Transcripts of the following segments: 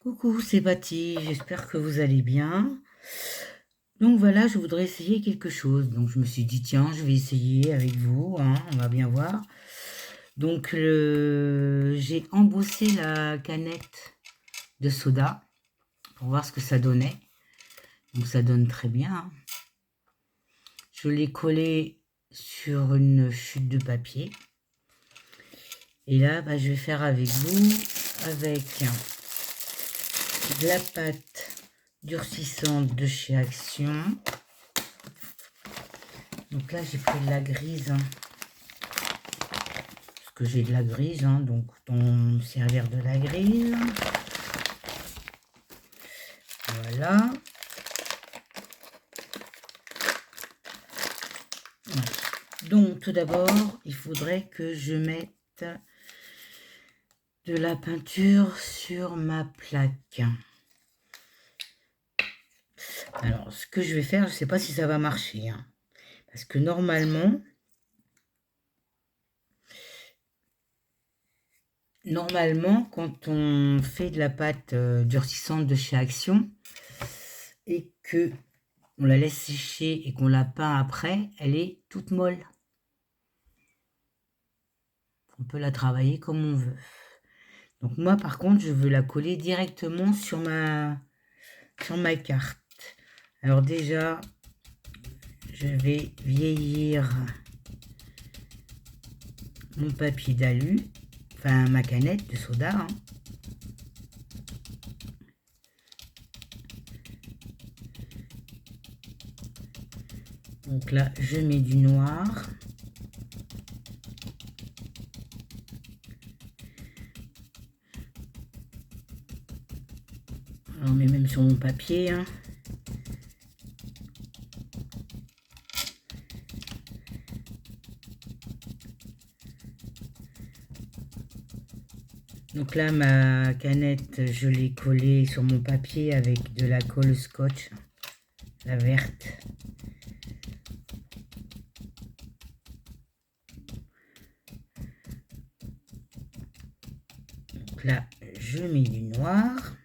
Coucou, c'est Bati, j'espère que vous allez bien. Donc voilà, je voudrais essayer quelque chose. Donc je me suis dit, tiens, je vais essayer avec vous, hein, on va bien voir. Donc j'ai embossé la canette de soda pour voir ce que ça donnait. Donc ça donne très bien, hein. Je l'ai collé sur une chute de papier. Et là, je vais faire avec vous, avec de la pâte durcissante de chez Action. Donc là, j'ai pris de la grise, hein, parce que j'ai de la grise, hein, donc on me servir de la grise. Voilà. Donc tout d'abord, il faudrait que je mette de la peinture sur ma plaque. Alors, ce que je vais faire, je ne sais pas si ça va marcher, hein, parce que normalement, quand on fait de la pâte durcissante de chez Action et que on la laisse sécher et qu'on la peint après, elle est toute molle. On peut la travailler comme on veut. Donc moi, par contre, je veux la coller directement sur ma carte. Alors déjà, je vais vieillir mon papier d'alu, enfin ma canette de soda, hein. Donc là, je mets du noir. On met même sur mon papier, hein. Donc là, ma canette, je l'ai collée sur mon papier avec de la colle scotch, la verte. Donc là, je mets du noir.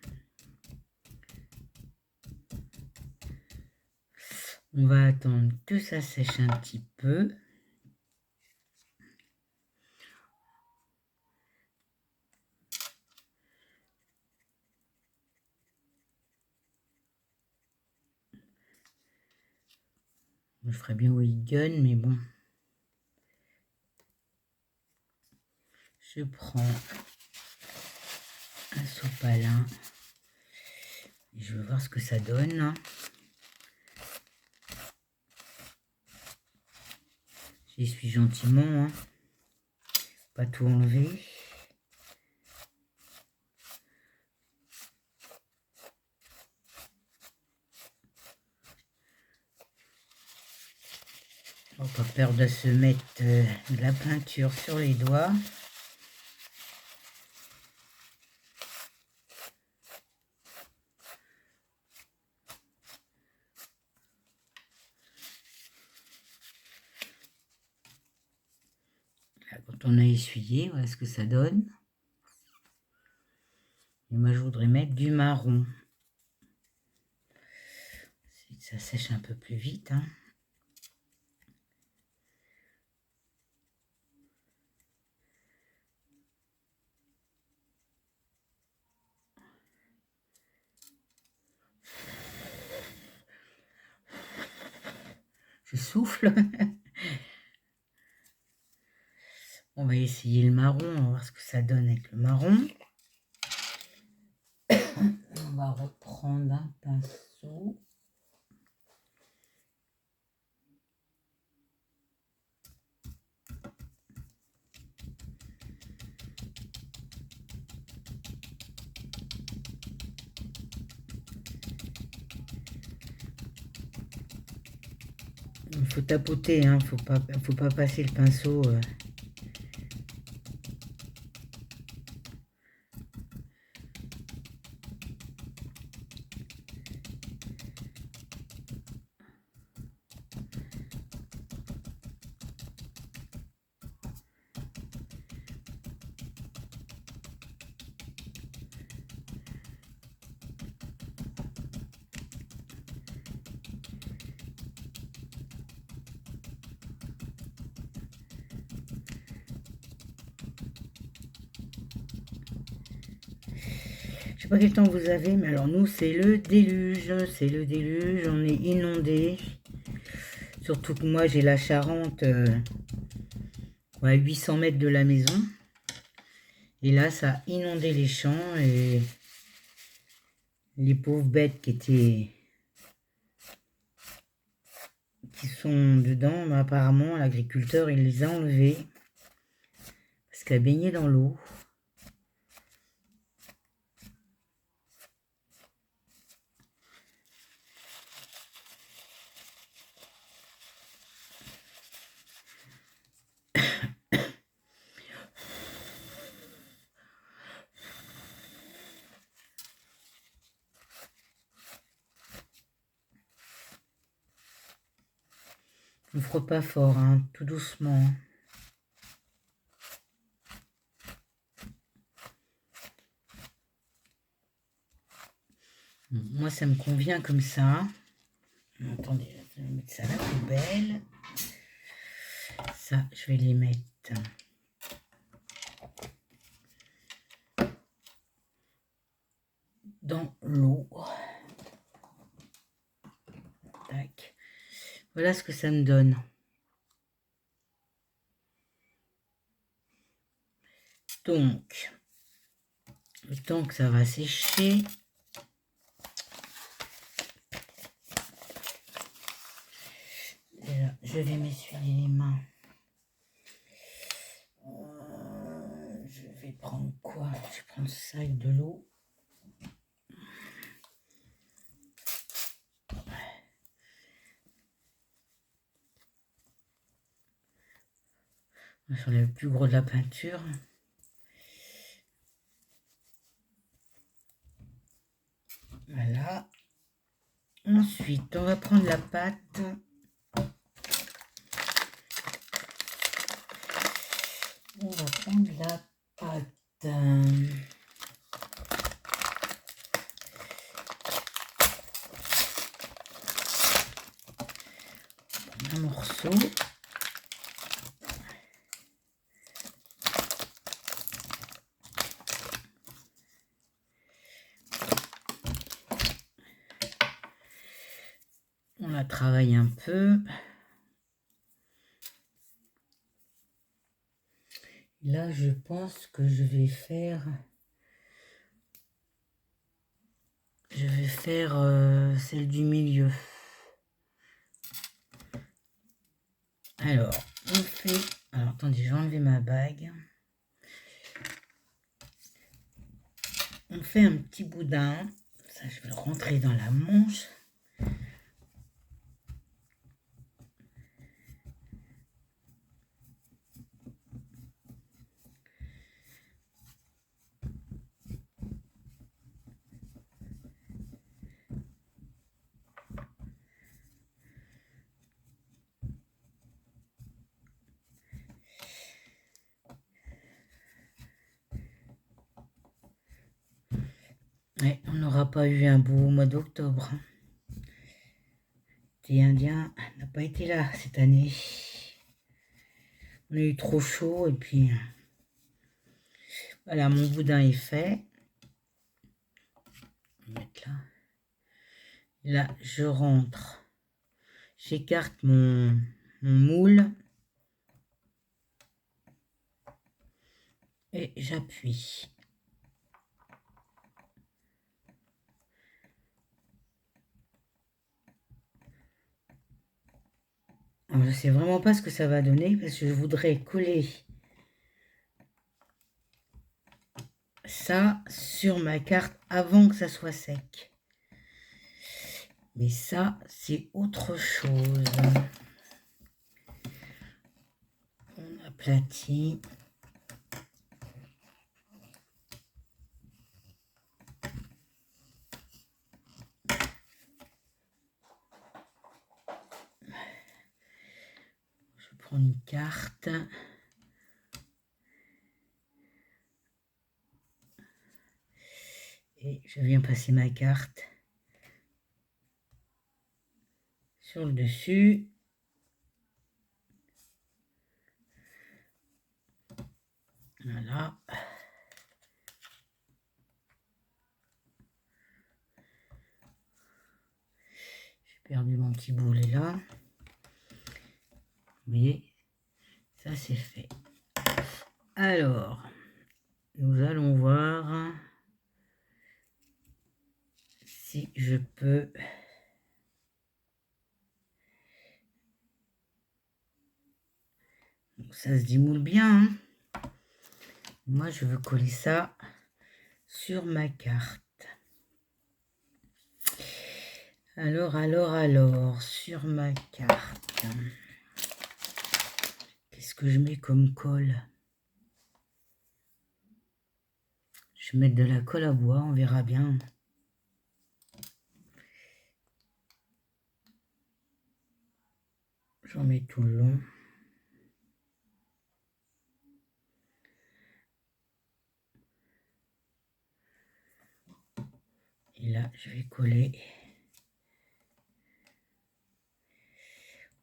On va attendre que ça sèche un petit peu. Je ferais bien Wigan, mais bon. Je prends un sopalin. Et je vais voir ce que ça donne. J'essuie gentiment, hein. Pas tout enlever. On n'a pas peur de se mettre de la peinture sur les doigts. Là, quand on a essuyé, voilà ce que ça donne. Et moi, je voudrais mettre du marron. Ça sèche un peu plus vite, hein. Je souffle. On va essayer le marron, on va voir ce que ça donne avec le marron. On va reprendre un pinceau. Il faut tapoter, hein, faut pas passer le pinceau. sais pas quel temps vous avez, mais alors nous, c'est le déluge. C'est le déluge, on est inondé. Surtout que moi, j'ai la Charente à 800 mètres de la maison. Et là, ça a inondé les champs et les pauvres bêtes qui sont dedans, mais apparemment, l'agriculteur, il les a enlevées parce qu'elles baignaient dans l'eau. Ne frotte pas fort, hein, tout doucement. Moi, ça me convient comme ça. Attendez, je vais mettre ça à la poubelle. Ça, je vais les mettre dans l'eau. Tac. Voilà ce que ça me donne. Donc, le temps que ça va sécher, déjà, je vais m'essuyer les mains. Je vais prendre quoi? Je vais prendre ça avec de l'eau. J'enlève le plus gros de la peinture. Voilà. Ensuite, on va prendre la pâte. On va prendre la pâte. Un morceau. On la travaille un peu. Là, je pense que je vais faire celle du milieu. Alors, on fait... Alors, attendez, je vais enlever ma bague. On fait un petit boudin. Ça, je vais le rentrer dans la manche. Ouais, on n'aura pas eu un beau mois d'octobre. Les Indiens n'a pas été là cette année. On a eu trop chaud et puis voilà, mon boudin est fait. Je vais mettre là. Là, je rentre. J'écarte mon moule et j'appuie. Alors, je ne sais vraiment pas ce que ça va donner parce que je voudrais coller ça sur ma carte avant que ça soit sec. Mais ça, c'est autre chose. On aplatit. Je prends une carte. Et je viens passer ma carte sur le dessus. Voilà. perdu mon petit boulet là. Vous voyez, ça c'est fait. Alors, nous allons voir si je peux... Ça se démoule bien, hein. Moi, je veux coller ça sur ma carte. Alors, sur ma carte, qu'est-ce que je mets comme colle? Je vais mettre de la colle à bois, on verra bien. J'en mets tout le long. Et là, je vais coller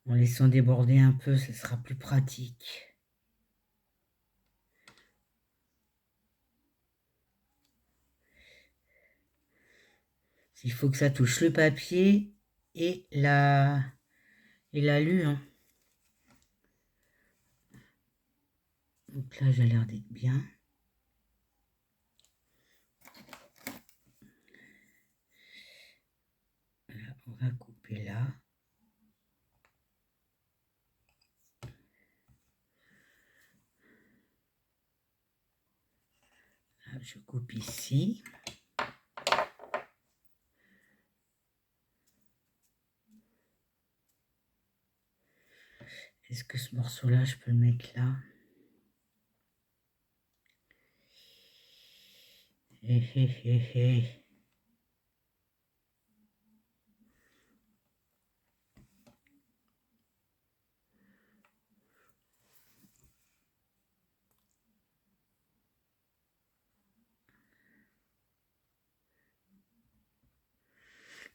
en laissant déborder un peu, ce sera plus pratique. Il faut que ça touche le papier et l'alu, hein. Donc là, j'ai l'air d'être bien. Là, on va couper là. Là, je coupe ici. Est-ce que ce morceau-là, je peux le mettre là? Hé.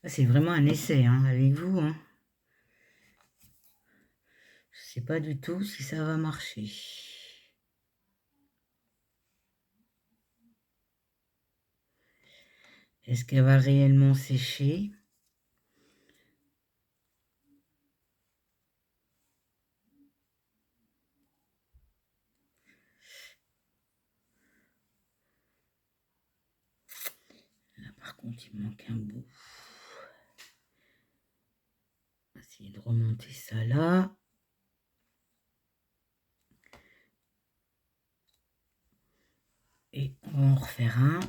C'est vraiment un essai, hein, avec vous, hein. Je ne sais pas du tout si ça va marcher. Est-ce qu'elle va réellement sécher? Là, par contre, il me manque un bout. On va essayer de remonter ça là. Et on va en refaire un.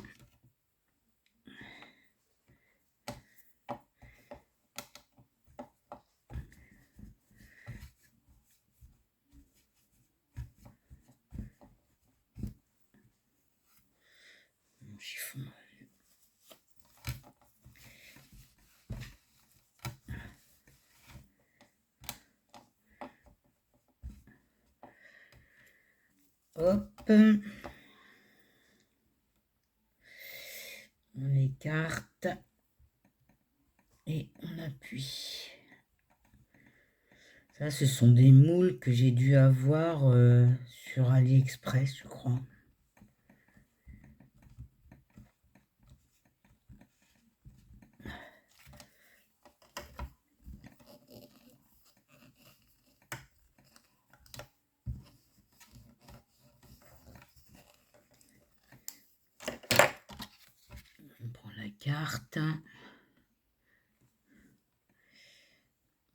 Mon chiffon. Hop. On écarte. Et on appuie. Ça, ce sont des moules que j'ai dû avoir sur AliExpress, je crois. On prend la carte.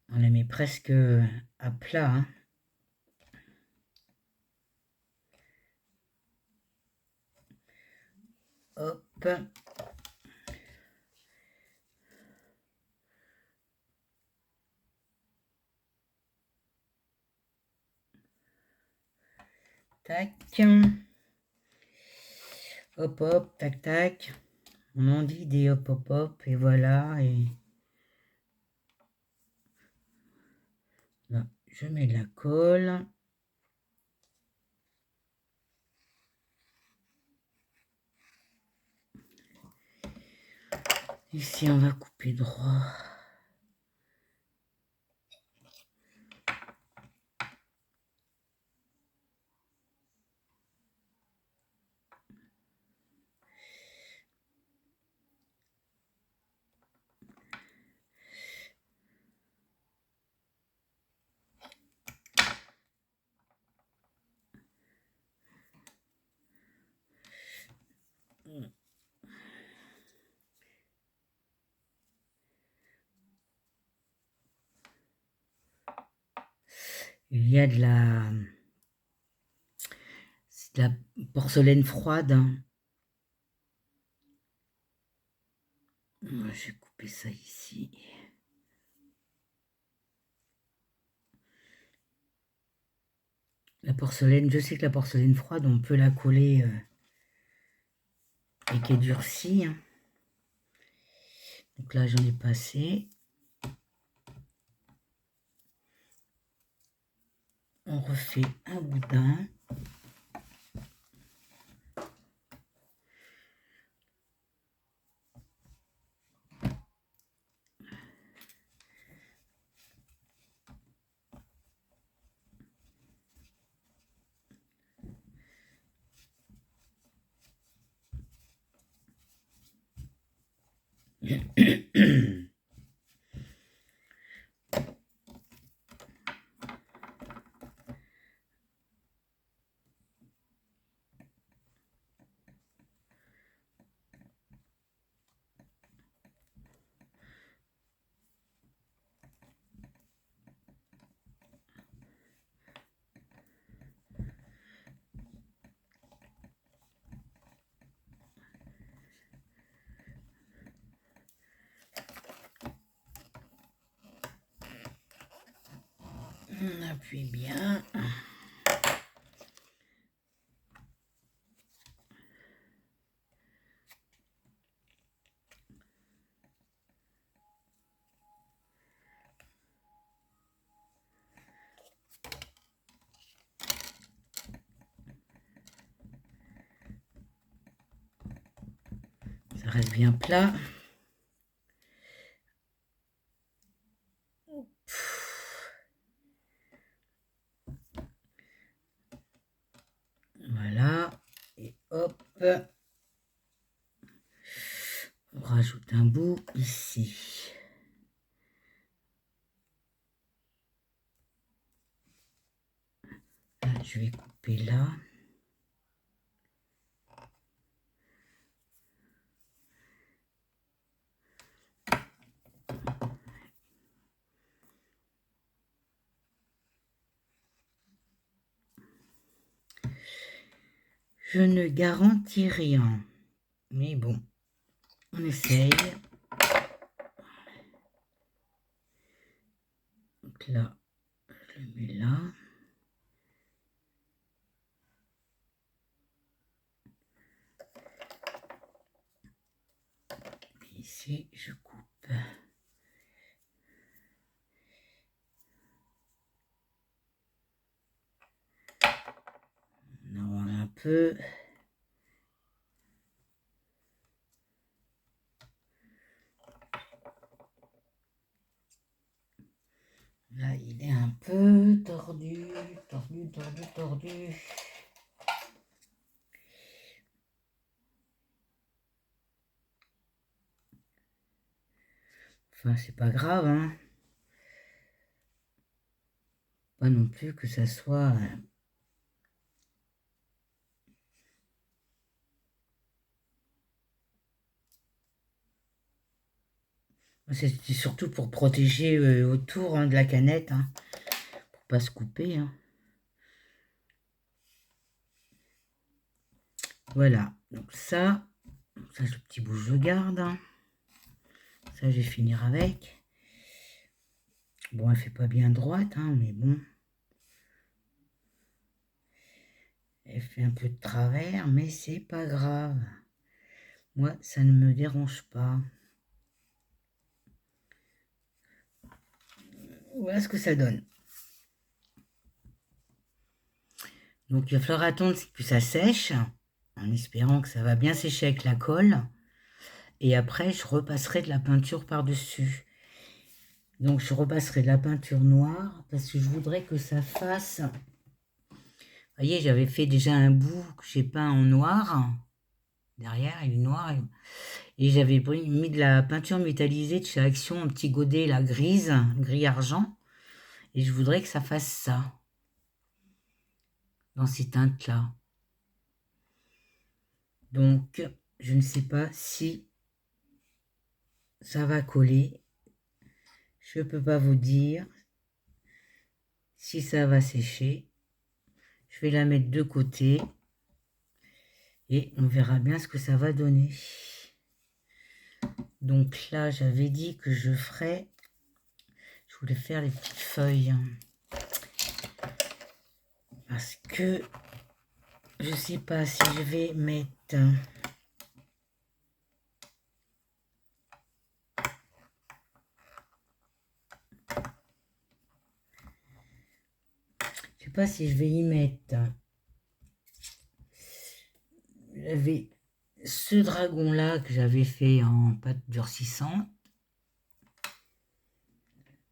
On la met presque à plat, hein. Hop. Tac. Hop, hop, tac, tac. On en dit des hop, hop, hop. Et voilà. Et là, je mets de la colle. Ici, on va couper droit. Il y a c'est de la porcelaine froide, hein. Je vais couper ça ici. La porcelaine, je sais que la porcelaine froide, on peut la coller et qu'elle durcit, hein. Donc là, j'en ai passé. On refait un boudin. On appuie bien. Ça reste bien plat. Voilà. Et hop. On rajoute un bout ici. Là, je vais couper là. Je ne garantis rien. Mais bon, on essaye. Donc là, je le mets là. Et ici, je coupe. On avance un peu. Là, il est un peu tordu, tordu, tordu, tordu. Enfin, c'est pas grave, hein. Pas non plus que ça soit... C'est surtout pour protéger autour, hein, de la canette, hein, pour pas se couper, hein. Voilà, donc ça, le petit bout je le garde, hein. Ça, je vais finir avec. Bon, elle fait pas bien droite, hein, mais bon. Elle fait un peu de travers, mais c'est pas grave. Moi, ça ne me dérange pas. Voilà ce que ça donne. Donc, il va falloir attendre que ça sèche, en espérant que ça va bien sécher avec la colle. Et après, je repasserai de la peinture par-dessus. Donc, je repasserai de la peinture noire, parce que je voudrais que ça fasse... Vous voyez, j'avais fait déjà un bout que j'ai peint en noir. Derrière, il est noir. Et j'avais mis de la peinture métallisée de chez Action, un petit godet, la grise, gris argent. Et je voudrais que ça fasse ça, dans ces teintes-là. Donc, je ne sais pas si ça va coller. Je ne peux pas vous dire si ça va sécher. Je vais la mettre de côté et on verra bien ce que ça va donner. Donc là, j'avais dit que je voulais faire les petites feuilles. Parce que je sais pas si je vais mettre... Je sais pas si je vais y mettre... J'avais ce dragon-là que j'avais fait en pâte durcissante.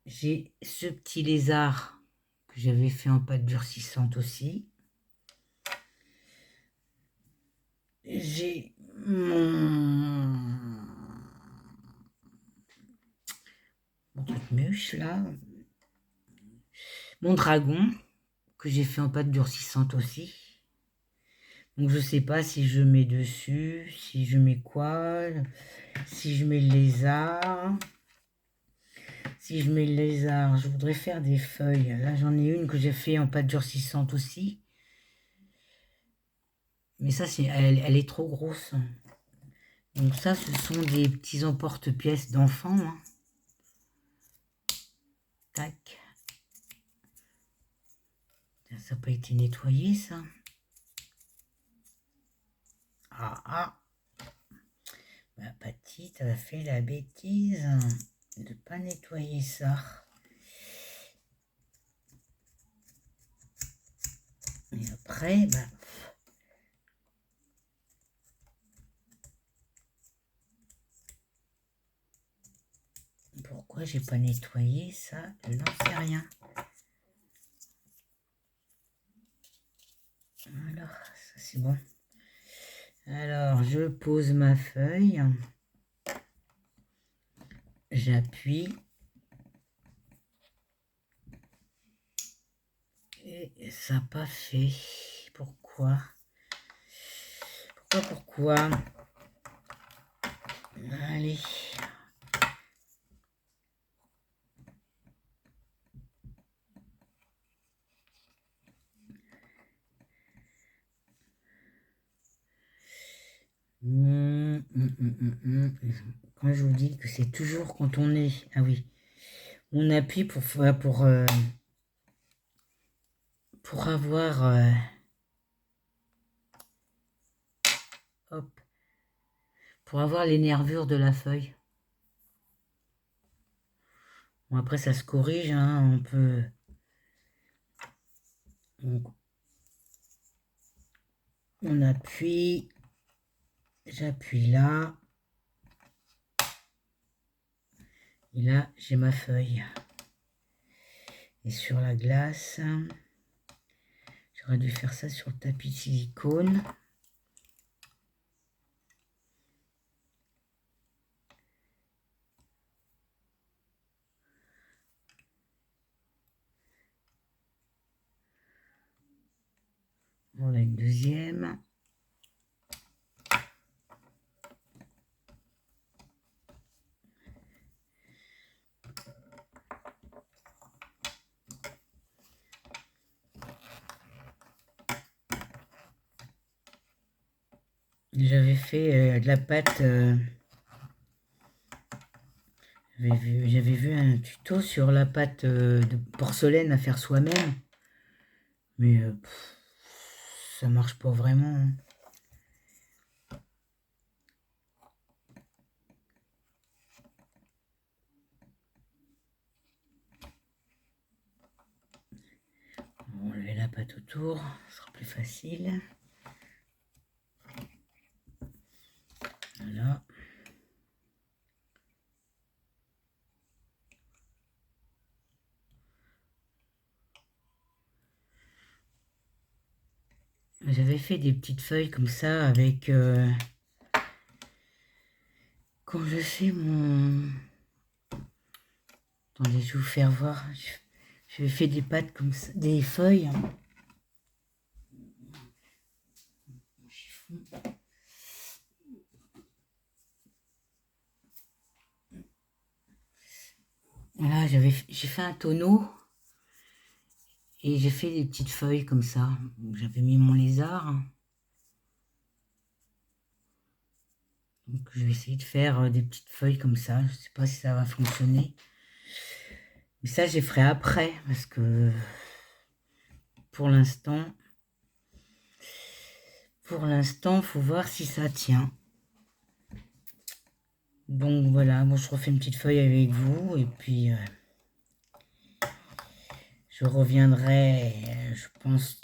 J'ai ce petit lézard que j'avais fait en pâte durcissante aussi. J'ai mon truc mûche là. Mon dragon que j'ai fait en pâte durcissante aussi. Donc je sais pas si je mets dessus, si je mets quoi, si je mets le lézard. Si je mets le lézard, je voudrais faire des feuilles. Là j'en ai une que j'ai fait en pâte durcissante aussi. Mais ça, elle est trop grosse. Donc ça, ce sont des petits emporte-pièces d'enfants. Hein. Tac. Ça n'a pas été nettoyé, ça. Ah. Ma petite a fait la bêtise de ne pas nettoyer ça. Et après, pourquoi j'ai pas nettoyé ça? Je n'en sais rien. Alors, ça c'est bon. Alors, je pose ma feuille. J'appuie. Et ça n'a pas fait. Pourquoi? Pourquoi? Allez. Quand je vous dis que c'est toujours quand on est... Ah oui. On appuie pour avoir... hop. Pour avoir les nervures de la feuille. Bon, après, ça se corrige. Hein, on peut... On appuie. J'appuie là. Et là, j'ai ma feuille. Et sur la glace, j'aurais dû faire ça sur le tapis de silicone. Voilà une deuxième. J'avais fait de la pâte... J'avais vu un tuto sur la pâte de porcelaine à faire soi-même. Mais ça marche pas vraiment. Hein. On va enlever la pâte autour, ce sera plus facile. Voilà. J'avais fait des petites feuilles comme ça avec... quand je fais mon... Attendez, je vais vous faire voir. Je fais des pâtes comme ça, des feuilles. Voilà, j'ai fait un tonneau. Et j'ai fait des petites feuilles comme ça. J'avais mis mon lézard. Donc je vais essayer de faire des petites feuilles comme ça. Je ne sais pas si ça va fonctionner. Mais ça, je les ferai après. Parce que pour l'instant, faut voir si ça tient. Donc voilà, moi je refais une petite feuille avec vous. Et puis je reviendrai, je pense,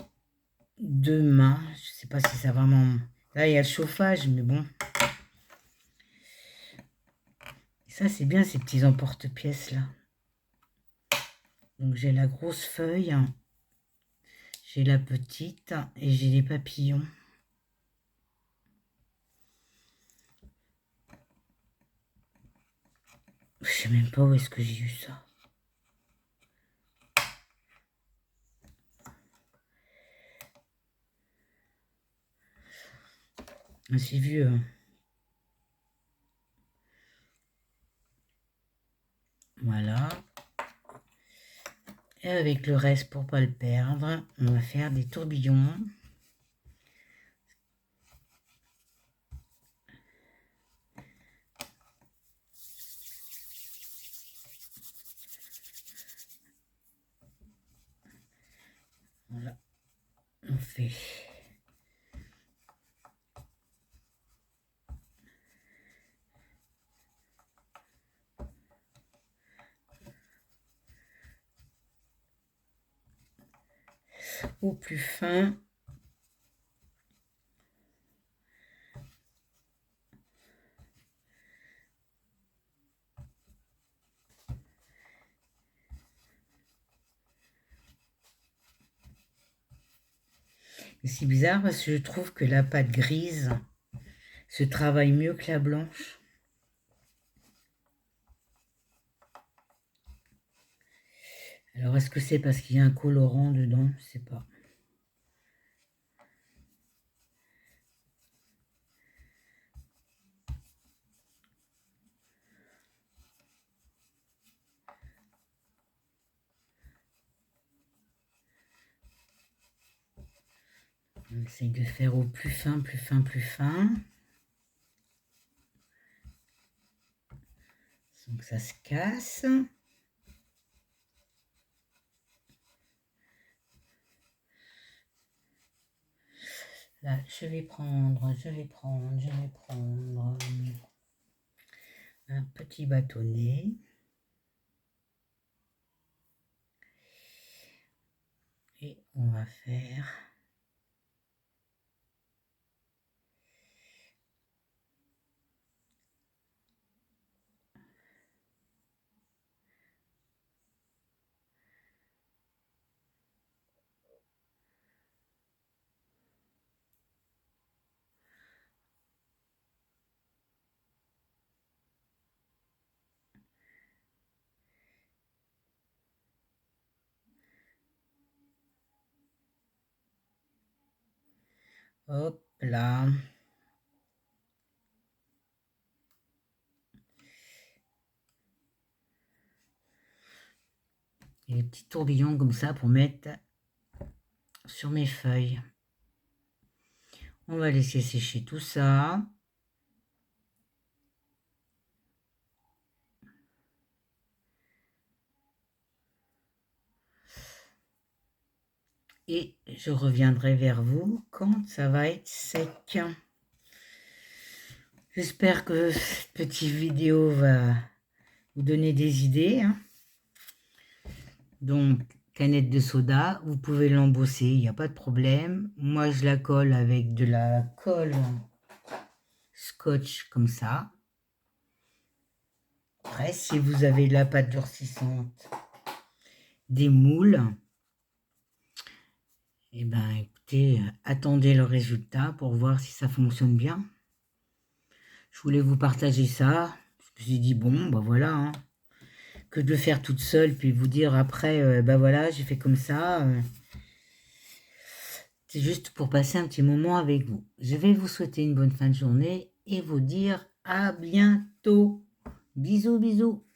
demain. Je sais pas si ça va vraiment... Là, il y a le chauffage, mais bon. Ça, c'est bien, ces petits emporte-pièces, là. Donc, j'ai la grosse feuille. J'ai la petite. Et j'ai les papillons. Je sais même pas où est-ce que j'ai eu ça. C'est vieux, hein. Voilà. Et avec le reste, pour pas le perdre, on va faire des tourbillons. Voilà. On fait... au plus fin. C'est bizarre parce que je trouve que la pâte grise se travaille mieux que la blanche. Alors, est-ce que c'est parce qu'il y a un colorant dedans? Je sais pas. On essaye de faire au plus fin, plus fin, plus fin. Donc ça se casse. Là, je vais prendre un petit bâtonnet. Et on va faire... Hop là. Et des petits tourbillons comme ça pour mettre sur mes feuilles. On va laisser sécher tout ça. Et je reviendrai vers vous quand ça va être sec. J'espère que cette petite vidéo va vous donner des idées. Donc, canette de soda, vous pouvez l'embosser, il n'y a pas de problème. Moi, je la colle avec de la colle scotch comme ça. Après, si vous avez de la pâte durcissante, des moules, et ben écoutez, attendez le résultat pour voir si ça fonctionne bien. Je voulais vous partager ça. Je me suis dit, bon, ben voilà, hein, que de le faire toute seule, puis vous dire après, ben voilà, j'ai fait comme ça. C'est juste pour passer un petit moment avec vous. Je vais vous souhaiter une bonne fin de journée et vous dire à bientôt. Bisous, bisous.